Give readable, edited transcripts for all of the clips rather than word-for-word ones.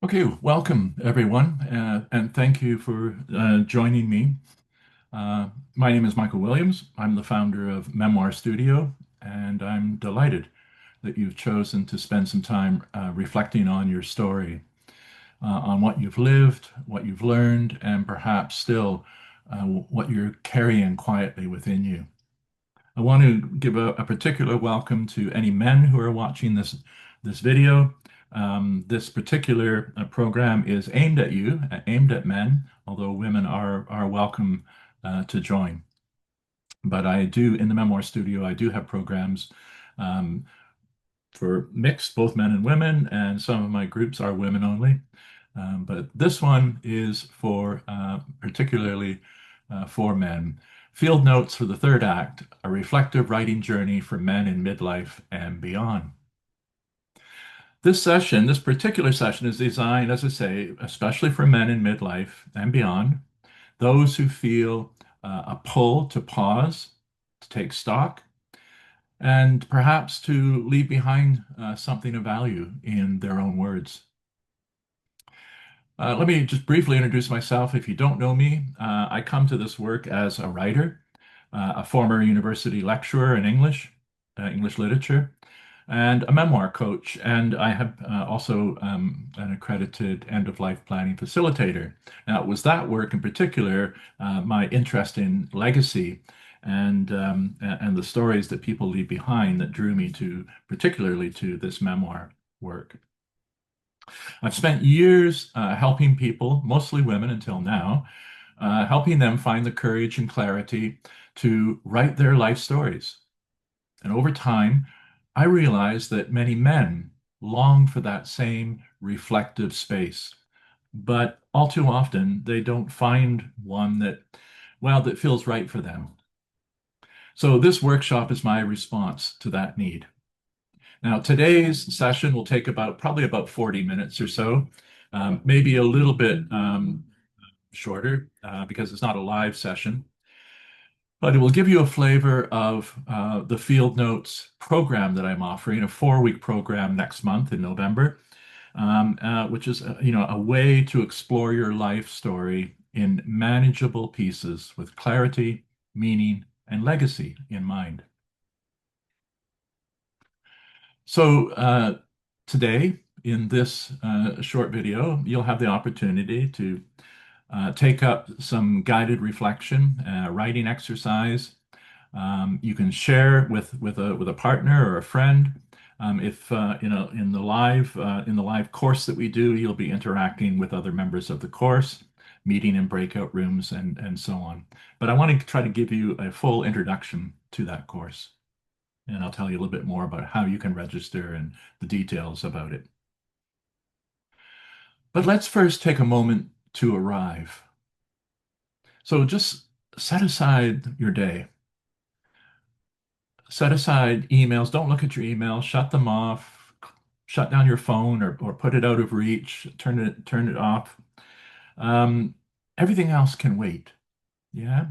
Okay, welcome everyone, and thank you for joining me. My name is Michael Williams. I'm the founder of Memoir Studio, and I'm delighted that you've chosen to spend some time reflecting on your story, on what you've lived, what you've learned, and perhaps still what you're carrying quietly within you. I want to give a particular welcome to any men who are watching this video. This particular program is aimed at you, aimed at men, although women are welcome to join. But I do, in the Memoir Studio, I do have programs um, for mixed, both men and women, and some of my groups are women only. But this one is for particularly for men. Field Notes for the Third Act, a reflective writing journey for men in midlife and beyond. This particular session is designed, as I say, especially for men in midlife and beyond, those who feel a pull to pause, to take stock, and perhaps to leave behind something of value in their own words. Let me just briefly introduce myself. If you don't know me, I come to this work as a writer, a former university lecturer in English, English literature, and a memoir coach. And I have also an accredited end-of-life planning facilitator. Now, it was that work in particular, my interest in legacy and the stories that people leave behind that drew me to, particularly to this memoir work. I've spent years helping people, mostly women until now, helping them find the courage and clarity to write their life stories. And over time, I realized that many men long for that same reflective space, but all too often they don't find one that, well, that feels right for them. So this workshop is my response to that need. Now, today's session will take probably about 40 minutes or so, maybe a little bit shorter because it's not a live session, but it will give you a flavor of the Field Notes program that I'm offering, a 4-week program next month in November, which is a way to explore your life story in manageable pieces with clarity, meaning, and legacy in mind. So today, in this short video, you'll have the opportunity to take up some guided reflection, writing exercise. You can share with a partner or a friend. If in the live course that we do, you'll be interacting with other members of the course, meeting in breakout rooms, and so on. But I want to try to give you a full introduction to that course. And I'll tell you a little bit more about how you can register and the details about it. But let's first take a moment to arrive. So just set aside your day. Set aside emails. Don't look at your emails. Shut them off. Shut down your phone or put it out of reach. Turn it off. Um, Everything else can wait. Yeah.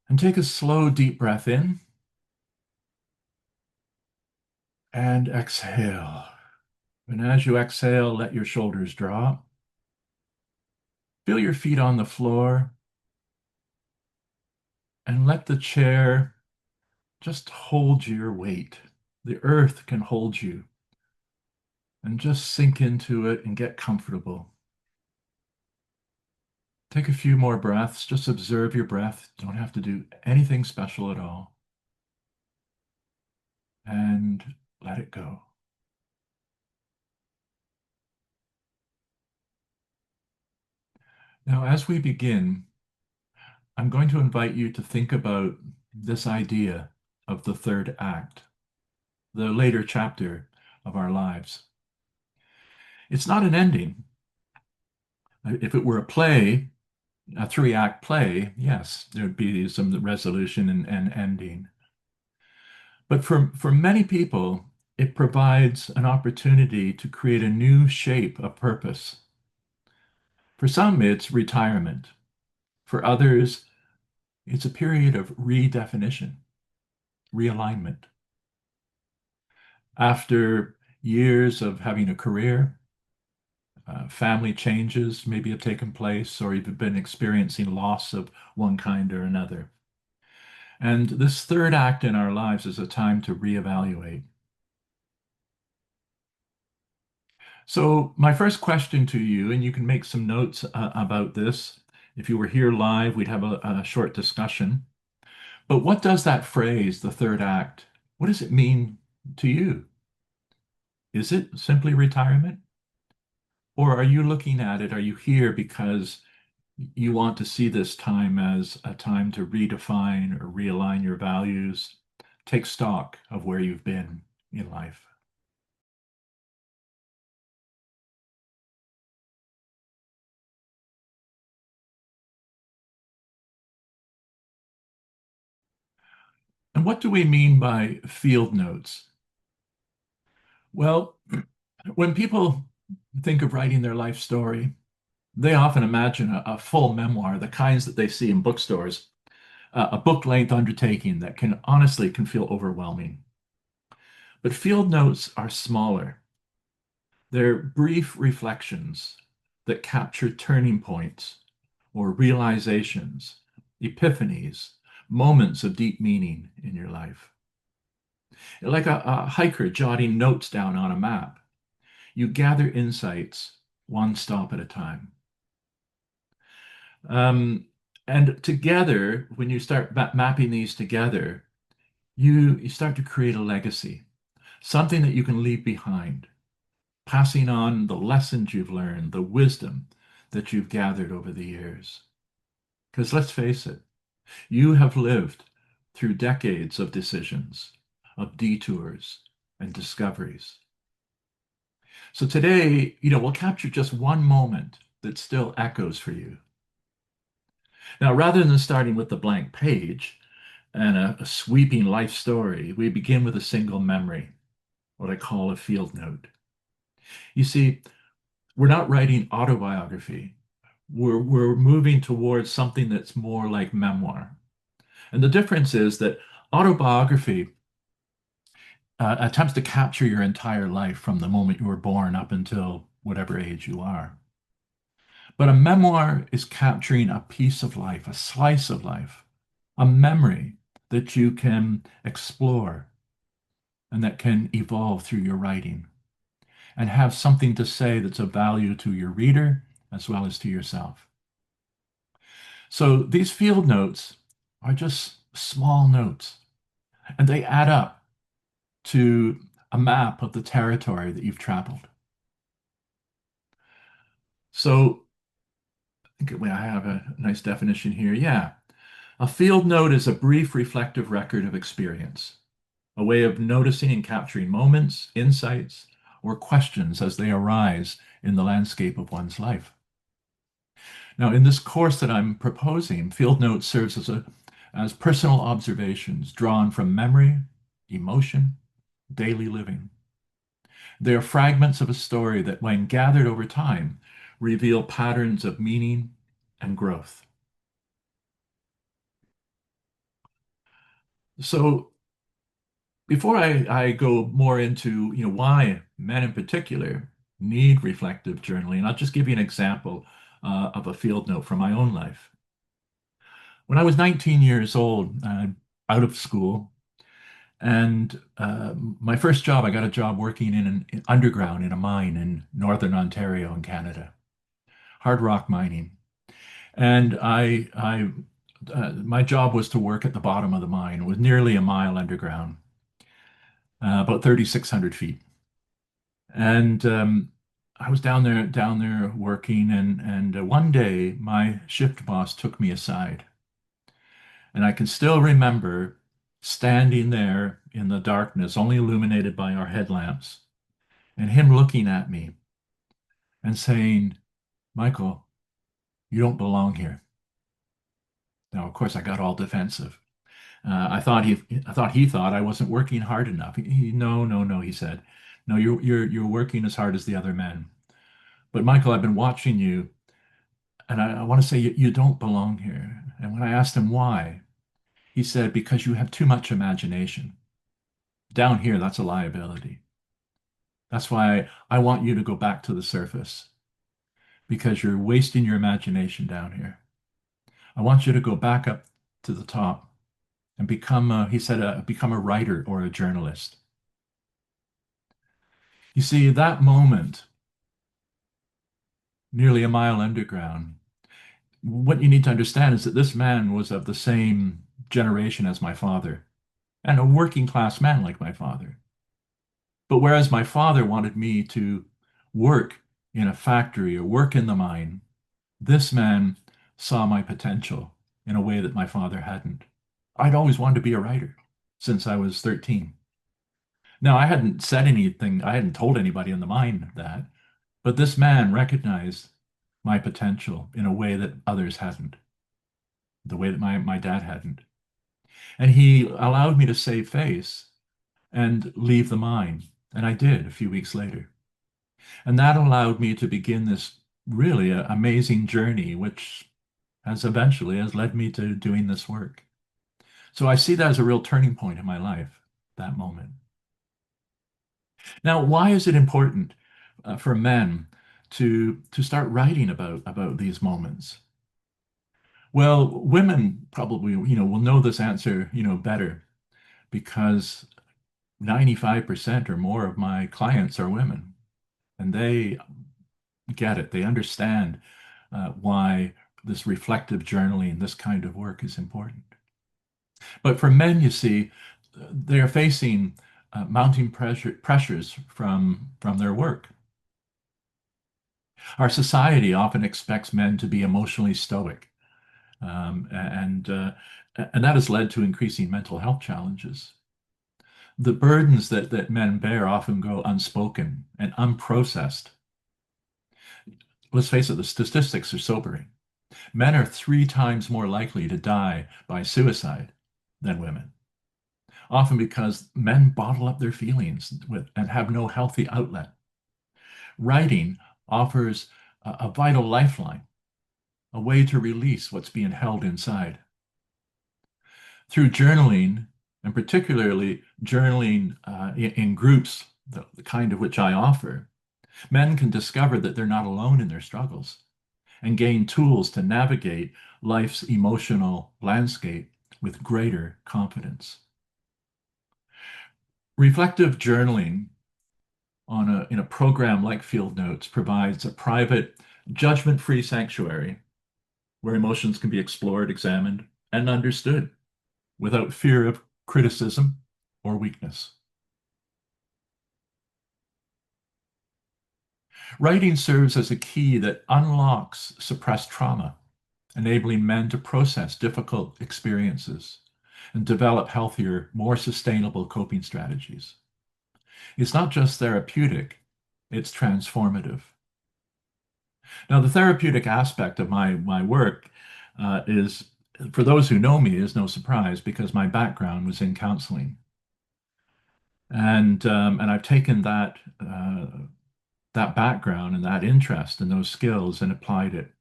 And take a slow, deep breath in and exhale. And as you exhale, let your shoulders drop. Feel your feet on the floor and let the chair just hold your weight. The earth can hold you. And just sink into it and get comfortable. Take a few more breaths. Just observe your breath. Don't have to do anything special at all. And let it go. Now, as we begin, I'm going to invite you to think about this idea of the third act, the later chapter of our lives. It's not an ending. If it were a play, a 3-act play, yes, there would be some resolution and ending. But for many people, it provides an opportunity to create a new shape of purpose. For some, it's retirement. For others, it's a period of redefinition, realignment. After years of having a career, family changes maybe have taken place, or you've been experiencing loss of one kind or another. And this third act in our lives is a time to reevaluate. So, my first question to you, and you can make some notes about this. If you were here live, we'd have a short discussion. But what does that phrase, the third act, what does it mean to you? Is it simply retirement? Or are you looking at it? Are you here because you want to see this time as a time to redefine or realign your values, take stock of where you've been in life? And what do we mean by field notes? Well, when people think of writing their life story, they often imagine a full memoir, the kinds that they see in bookstores, a book-length undertaking that can feel overwhelming. But field notes are smaller. They're brief reflections that capture turning points or realizations, epiphanies, moments of deep meaning in your life. Like a hiker jotting notes down on a map, you gather insights one stop at a time. Um, and together, when you start mapping these together, you start to create a legacy, something that you can leave behind, passing on the lessons you've learned, the wisdom that you've gathered over the years. Because let's face it, you have lived through decades of decisions, of detours and discoveries. So today, we'll capture just one moment that still echoes for you. Now, rather than starting with the blank page and a sweeping life story, we begin with a single memory, what I call a field note. You see, we're not writing autobiography. We're moving towards something that's more like memoir. And the difference is that autobiography attempts to capture your entire life from the moment you were born up until whatever age you are. But a memoir is capturing a piece of life, a slice of life, a memory that you can explore and that can evolve through your writing and have something to say that's of value to your reader as well as to yourself. So these field notes are just small notes, and they add up to a map of the territory that you've traveled. So I have a nice definition here. Yeah. A field note is a brief reflective record of experience, a way of noticing and capturing moments, insights, or questions as they arise in the landscape of one's life. Now, in this course that I'm proposing, field notes serves as personal observations drawn from memory, emotion, daily living. They are fragments of a story that, when gathered over time, reveal patterns of meaning and growth. So before I go more into why men in particular need reflective journaling, I'll just give you an example of a field note from my own life. When I was 19 years old, out of school, and my first job, I got a job working in an underground in a mine in northern Ontario in Canada, hard rock mining. And my job was to work at the bottom of the mine. It was nearly a mile underground, about 3,600 feet. And I was down there working, and one day my shift boss took me aside, and I can still remember standing there in the darkness, only illuminated by our headlamps, and him looking at me and saying, "Michael, you don't belong here." Now, of course, I got all defensive. I thought he thought I wasn't working hard enough. No, no, no, he said. No, you're working as hard as the other men. But Michael, I've been watching you, and I want to say you don't belong here. And when I asked him why, he said, because you have too much imagination. Down here, that's a liability. That's why I want you to go back to the surface because you're wasting your imagination down here. I want you to go back up to the top and he said, become a writer or a journalist. You see, that moment, nearly a mile underground, what you need to understand is that this man was of the same generation as my father and a working class man like my father. But whereas my father wanted me to work in a factory or work in the mine, this man saw my potential in a way that my father hadn't. I'd always wanted to be a writer since I was 13. Now, I hadn't said anything, I hadn't told anybody in the mine that, but this man recognized my potential in a way that others hadn't, the way that my dad hadn't. And he allowed me to save face and leave the mine. And I did a few weeks later. And that allowed me to begin this really amazing journey, which has led me to doing this work. So I see that as a real turning point in my life, that moment. Now, why is it important for men to start writing about these moments? Well, women probably, will know this answer, better because 95% or more of my clients are women, and they get it. They understand why this reflective journaling, this kind of work is important. But for men, you see, they are facing mounting pressures from their work. Our society often expects men to be emotionally stoic, and that has led to increasing mental health challenges. The burdens that men bear often go unspoken and unprocessed. Let's face it, the statistics are sobering. Men are 3 times more likely to die by suicide than women, often because men bottle up their feelings and have no healthy outlet. Writing offers a vital lifeline, a way to release what's being held inside. Through journaling, and particularly journaling in groups, the kind of which I offer, men can discover that they're not alone in their struggles and gain tools to navigate life's emotional landscape with greater confidence. Reflective journaling in a program like Field Notes provides a private, judgment-free sanctuary where emotions can be explored, examined, and understood without fear of criticism or weakness. Writing serves as a key that unlocks suppressed trauma, enabling men to process difficult experiences and develop healthier, more sustainable coping strategies. It's not just therapeutic, it's transformative. Now, the therapeutic aspect of my work is, for those who know me, is no surprise because my background was in counseling. And I've taken that background and that interest and those skills and applied it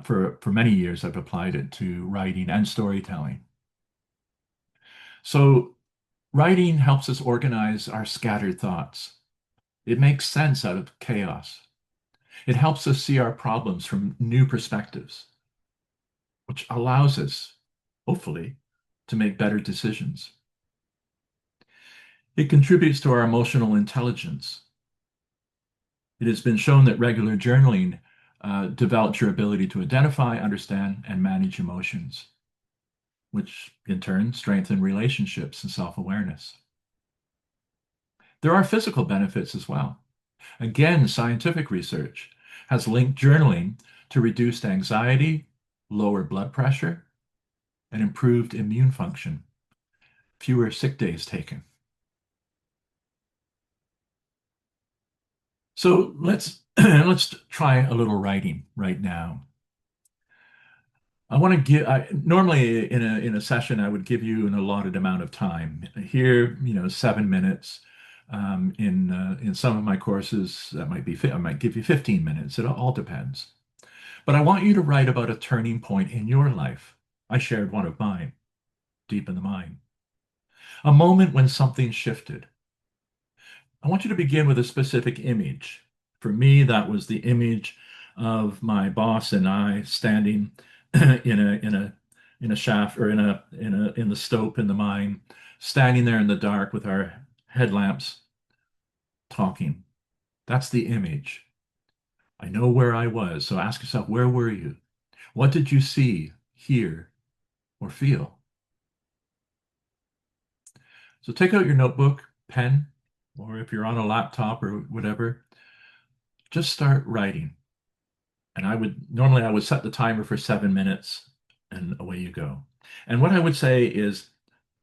for many years. I've applied it to writing and storytelling. So writing helps us organize our scattered thoughts. It makes sense out of chaos. It helps us see our problems from new perspectives, which allows us, hopefully, to make better decisions. It contributes to our emotional intelligence. It has been shown that regular journaling develops your ability to identify, understand, and manage emotions, which in turn strengthen relationships and self-awareness. There are physical benefits as well. Again, scientific research has linked journaling to reduced anxiety, lower blood pressure, and improved immune function, fewer sick days taken. So let's try a little writing right now. I want to give, normally in a session, I would give you an allotted amount of time. Here, 7 minutes. In some of my courses, I might give you 15 minutes. It all depends. But I want you to write about a turning point in your life. I shared one of mine, deep in the mind. A moment when something shifted. I want you to begin with a specific image. For me, that was the image of my boss and I standing in a shaft or in the stope in the mine, standing there in the dark with our headlamps talking. That's the image. I know where I was. So ask yourself, where were you? What did you see, hear, or feel? So take out your notebook, pen, or if you're on a laptop or whatever, just start writing. And I would set the timer for 7 minutes and away you go. And what I would say is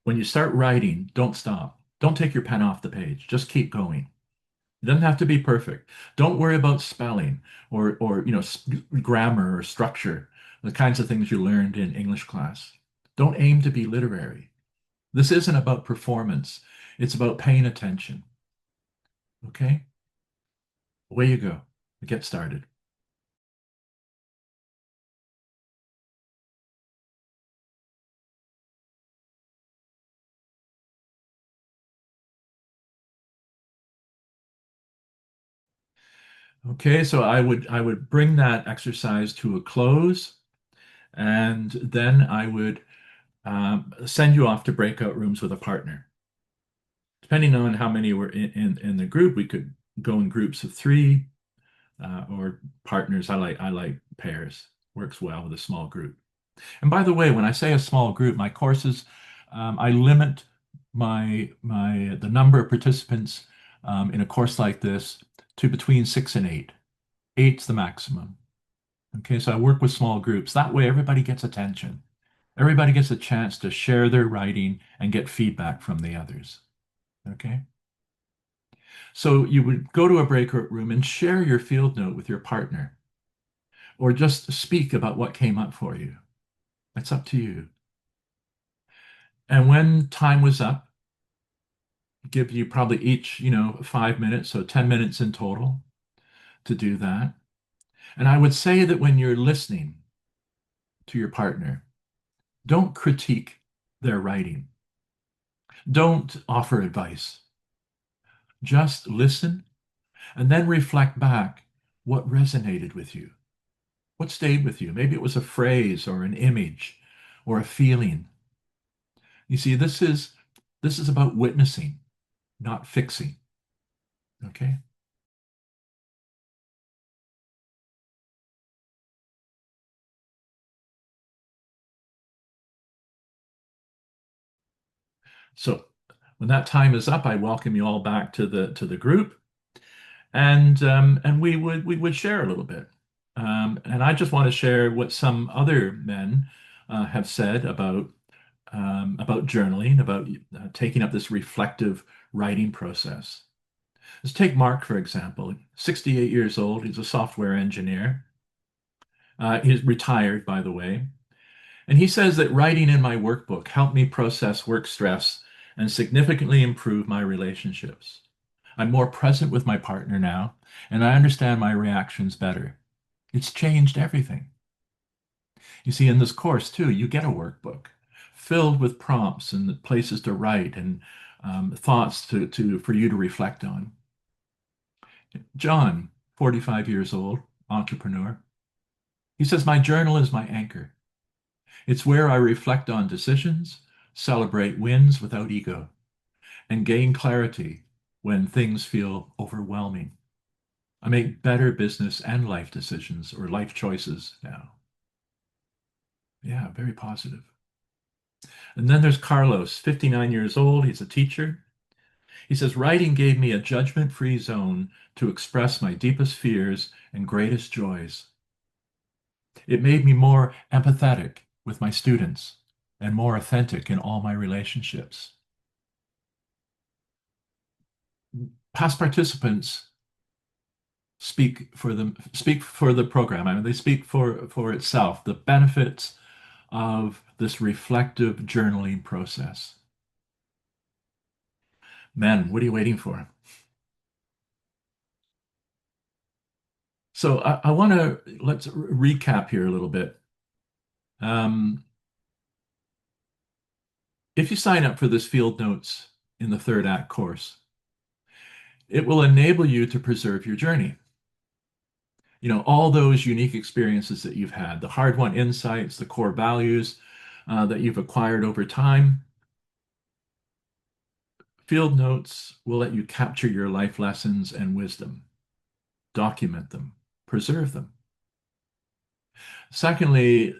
when you start writing, don't stop. Don't take your pen off the page. Just keep going. It doesn't have to be perfect. Don't worry about spelling or grammar or structure, the kinds of things you learned in English class. Don't aim to be literary. This isn't about performance. It's about paying attention. Okay? Away you go. Get started. Okay, so I would bring that exercise to a close, and then I would send you off to breakout rooms with a partner. Depending on how many were in the group, we could go in groups of three or partners. I like pairs. Works well with a small group. And by the way, when I say a small group, my courses, I limit the number of participants in a course like this to between 6 and 8. Eight's the maximum. Okay, so I work with small groups. That way, everybody gets attention. Everybody gets a chance to share their writing and get feedback from the others. Okay, so you would go to a breakout room and share your field note with your partner, or just speak about what came up for you. That's up to you. And when time was up, give you probably each, 5 minutes, so 10 minutes in total to do that. And I would say that when you're listening to your partner, don't critique their writing. Don't offer advice. Just listen and then reflect back what resonated with you, what stayed with you. Maybe it was a phrase or an image or a feeling. You see, this is about witnessing, not fixing. Okay? So when that time is up, I welcome you all back to the group, and we would share a little bit. And I just want to share what some other men have said about journaling, about taking up this reflective writing process. Let's take Mark, for example. 68 years old. He's a software engineer. He's retired, by the way. And he says that writing in my workbook helped me process work stress and significantly improve my relationships. I'm more present with my partner now, and I understand my reactions better. It's changed everything. You see, in this course, too, you get a workbook filled with prompts and places to write and thoughts for you to reflect on. John, 45 years old, entrepreneur, he says, my journal is my anchor. It's where I reflect on decisions, celebrate wins without ego, and gain clarity when things feel overwhelming. I make better business and life decisions or life choices now. Yeah, very positive. And then there's Carlos, 59 years old. He's a teacher. He says, writing gave me a judgment-free zone to express my deepest fears and greatest joys. It made me more empathetic with my students and more authentic in all my relationships. Past participants speak for the program. I mean, they speak for itself, the benefits of this reflective journaling process. Men, what are you waiting for? So I want to let's recap here a little bit. Um, if you sign up for this field notes in the third act course, it will enable you to preserve your journey. All those unique experiences that you've had, the hard-won insights, the core values that you've acquired over time. Field notes will let you capture your life lessons and wisdom, document them, preserve them. Secondly,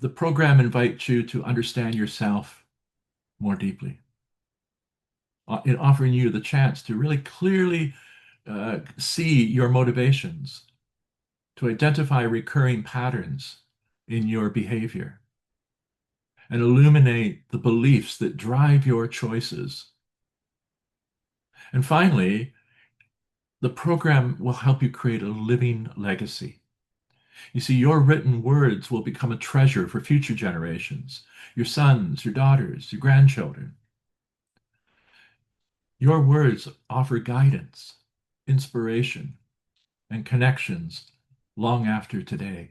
the program invites you to understand yourself more deeply, in offering you the chance to really clearly see your motivations, to identify recurring patterns in your behavior, and illuminate the beliefs that drive your choices. And finally, the program will help you create a living legacy. You see, your written words will become a treasure for future generations, your sons, your daughters, your grandchildren. Your words offer guidance, inspiration, and connections long after today.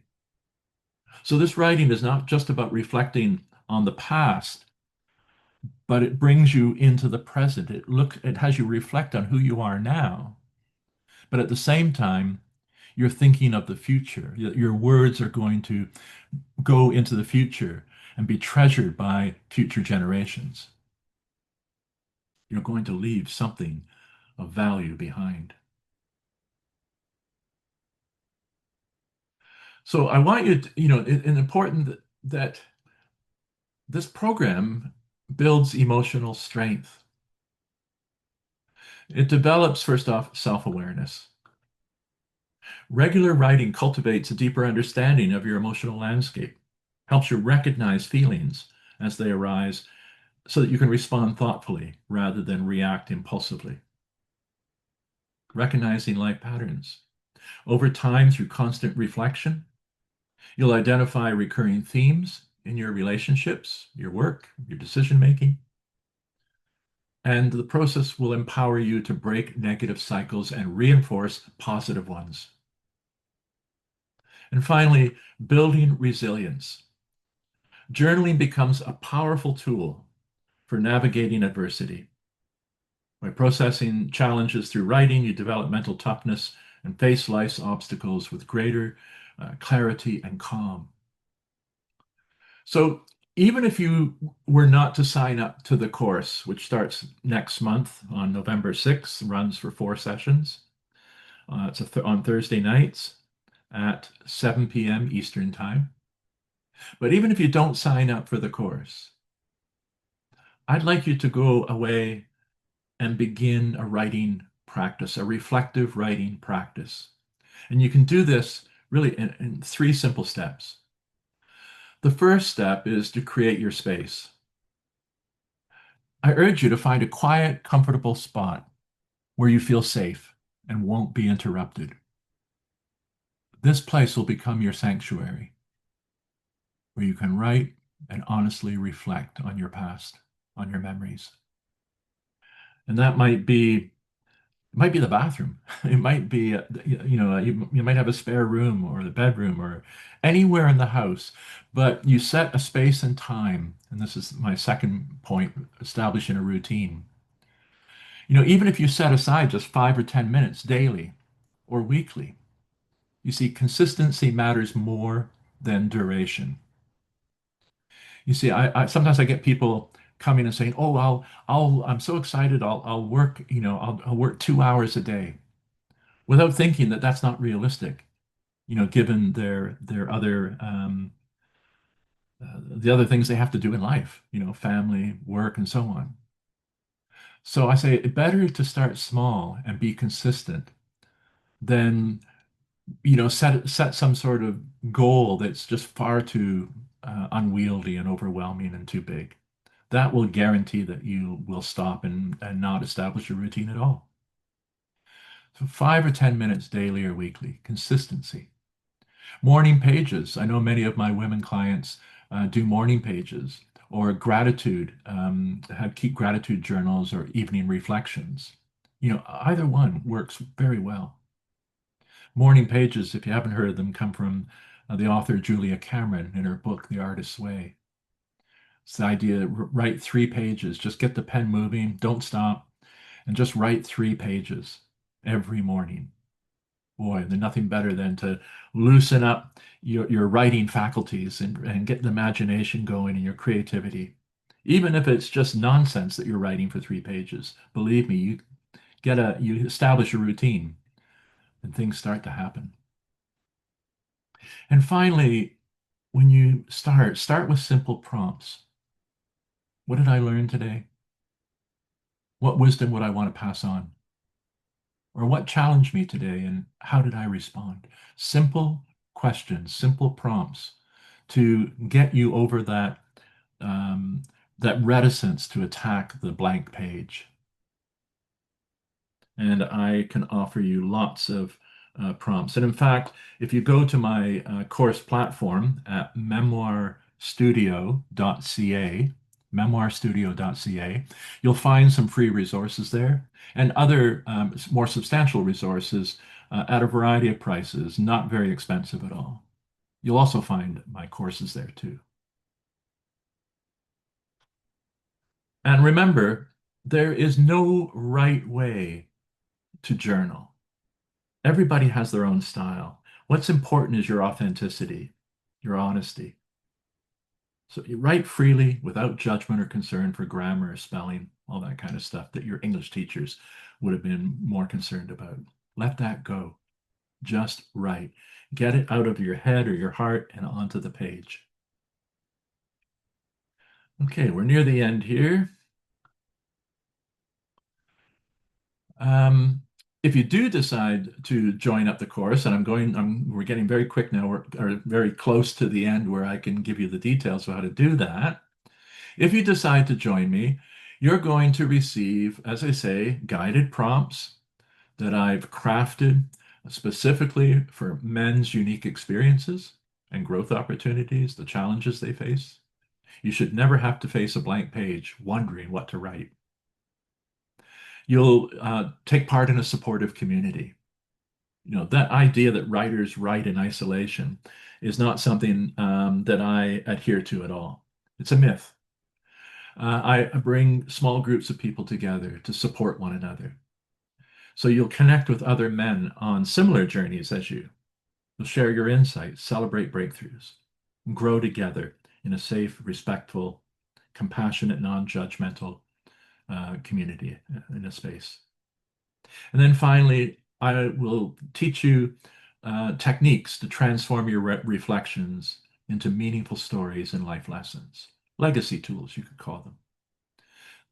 So this writing is not just about reflecting on the past, but it brings you into the present. It has you reflect on who you are now. But at the same time, you're thinking of the future. Your words are going to go into the future and be treasured by future generations. You're going to leave something of value behind. So I want you to, it's important that this program builds emotional strength. It develops, first off, self-awareness. Regular writing cultivates a deeper understanding of your emotional landscape, helps you recognize feelings as they arise so that you can respond thoughtfully rather than react impulsively. Recognizing life patterns. Over time, through constant reflection, you'll identify recurring themes in your relationships, your work, your decision making, and the process will empower you to break negative cycles and reinforce positive ones. And finally, building resilience. Journaling becomes a powerful tool for navigating adversity. By processing challenges through writing, you develop mental toughness and face life's obstacles with greater clarity and calm. So even if you were not to sign up to the course, which starts next month on November 6th, runs for 4 sessions, it's on Thursday nights at 7 p.m. Eastern Time. But even if you don't sign up for the course, I'd like you to go away and begin a writing practice, a reflective writing practice. And you can do this really in 3 simple steps. The first step is to create your space. I urge you to find a quiet, comfortable spot where you feel safe and won't be interrupted. This place will become your sanctuary, where you can write and honestly reflect on your past, on your memories. And that might be the bathroom. It might be, you might have a spare room or the bedroom or anywhere in the house, but you set a space and time. And this is my second point, establishing a routine. Even if you set aside just 5 or 10 minutes daily or weekly, you see, consistency matters more than duration. You see, I sometimes I get people coming and saying, "Oh, I'm so excited. I'll work, I'll work 2 hours a day," without thinking that that's not realistic, given their other the other things they have to do in life, family, work, and so on. So I say it better to start small and be consistent than set some sort of goal that's just far too unwieldy and overwhelming and too big. That will guarantee that you will stop and not establish a routine at all. So 5 or 10 minutes daily or weekly, consistency. Morning pages. I know many of my women clients do morning pages or gratitude, keep gratitude journals or evening reflections. Either one works very well. Morning pages, if you haven't heard of them, come from the author Julia Cameron in her book, The Artist's Way. It's the idea, write 3 pages, just get the pen moving, don't stop, and just write 3 pages every morning. Boy, there's nothing better than to loosen up your writing faculties and get the imagination going and your creativity. Even if it's just nonsense that you're writing for 3 pages, believe me, you establish a routine and things start to happen. And finally, when you start with simple prompts. What did I learn today? What wisdom would I want to pass on? Or what challenged me today and how did I respond? Simple questions, simple prompts to get you over um, that reticence to attack the blank page. And I can offer you lots of prompts. And in fact, if you go to my course platform at memoirstudio.ca, you'll find some free resources there and other more substantial resources at a variety of prices, not very expensive at all. You'll also find my courses there too. And remember, there is no right way to journal. Everybody has their own style. What's important is your authenticity, your honesty. So you write freely without judgment or concern for grammar or spelling, all that kind of stuff that your English teachers would have been more concerned about. Let that go. Just write. Get it out of your head or your heart and onto the page. Okay, we're near the end here. Um, if you do decide to join up the course, and we're getting very quick now, or very close to the end where I can give you the details of how to do that. If you decide to join me, you're going to receive, as I say, guided prompts that I've crafted specifically for men's unique experiences and growth opportunities, the challenges they face. You should never have to face a blank page wondering what to write. You'll take part in a supportive community. You know, that idea that writers write in isolation is not something that I adhere to at all. It's a myth. I bring small groups of people together to support one another. So you'll connect with other men on similar journeys as you. You'll share your insights, celebrate breakthroughs, and grow together in a safe, respectful, compassionate, non-judgmental community in a space. And then finally, I will teach you techniques to transform your reflections into meaningful stories and life lessons. Legacy tools, you could call them.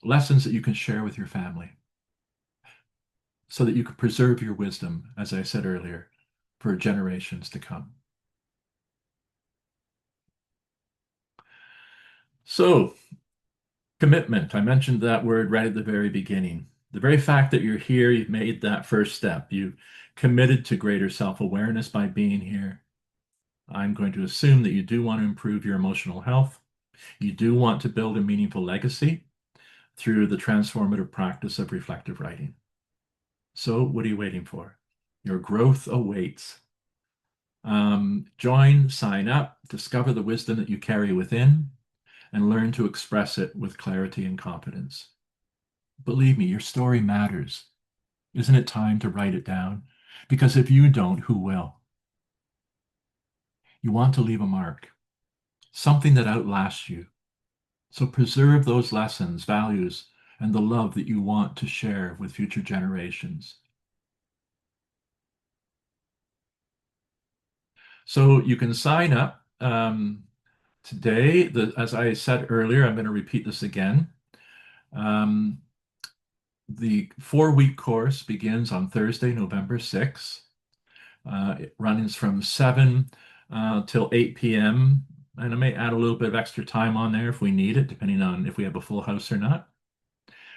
Lessons that you can share with your family so that you can preserve your wisdom, as I said earlier, for generations to come. So, commitment. I mentioned that word right at the very beginning. The very fact that you're here, you've made that first step. You committed to greater self-awareness by being here. I'm going to assume that you do want to improve your emotional health. You do want to build a meaningful legacy through the transformative practice of reflective writing. So, what are you waiting for? Your growth awaits. Join, sign up, discover the wisdom that you carry within, and learn to express it with clarity and confidence. Believe me, your story matters. Isn't it time to write it down? Because if you don't, who will? You want to leave a mark, something that outlasts you. So preserve those lessons, values, and the love that you want to share with future generations. So you can sign up today. As I said earlier, I'm going to repeat this again. Um, the 4-week course begins on Thursday, November 6th. It runs from 7 till 8 p.m. And I may add a little bit of extra time on there if we need it, depending on if we have a full house or not.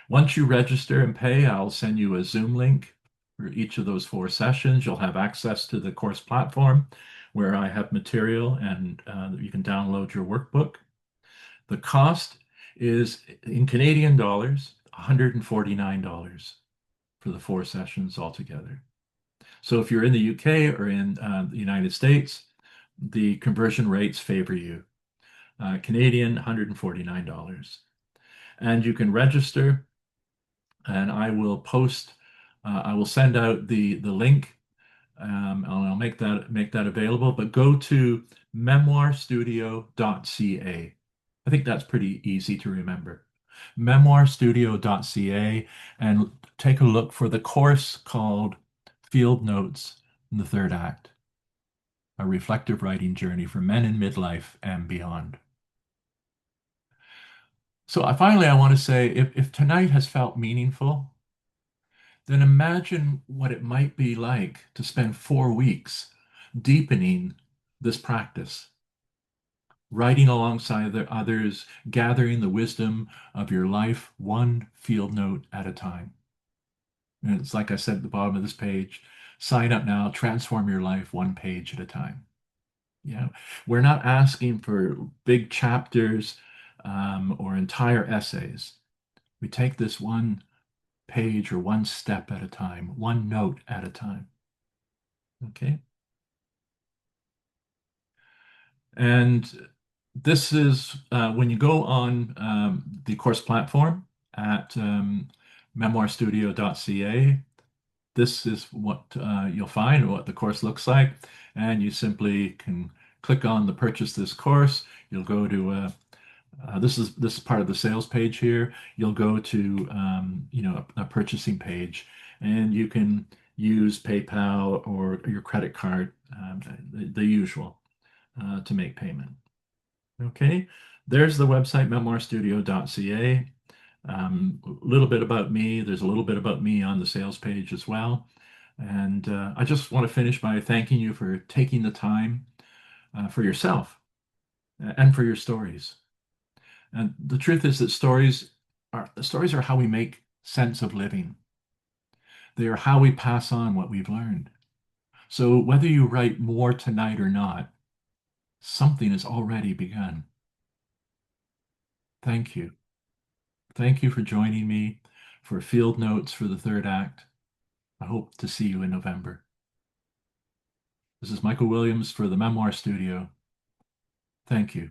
Once you register and pay, I'll send you a Zoom link for each of those 4 sessions. You'll have access to the course platform where I have material and you can download your workbook. The cost is in Canadian dollars, $149 for the 4 sessions altogether. So if you're in the UK or in the United States, the conversion rates favor you. Canadian, $149. And you can register, and I will send out the link and I'll make that available. But go to memoirstudio.ca. I think that's pretty easy to remember. Memoirstudio.ca, and take a look for the course called Field Notes in the Third Act, a reflective writing journey for men in midlife and beyond. So finally, I want to say, if tonight has felt meaningful, then imagine what it might be like to spend 4 weeks deepening this practice, writing alongside the others, gathering the wisdom of your life one field note at a time. And it's like I said at the bottom of this page, sign up now, transform your life one page at a time. You know, we're not asking for big chapters or entire essays. We take this one page or one step at a time, one note at a time. Okay. And this is when you go on the course platform at memoirstudio.ca. This is what you'll find, what the course looks like. And you simply can click on the purchase this course. You'll go to this is part of the sales page here. You'll go to a purchasing page, and you can use PayPal or your credit card, the usual, to make payment. Okay, there's the website memoirstudio.ca. A little bit about me. There's a little bit about me on the sales page as well. And I just want to finish by thanking you for taking the time for yourself and for your stories. And the truth is that stories are how we make sense of living. They are how we pass on what we've learned. So whether you write more tonight or not, something has already begun. Thank you. Thank you for joining me for Field Notes for the Third Act. I hope to see you in November. This is Michael Williams for the Memoir Studio. Thank you.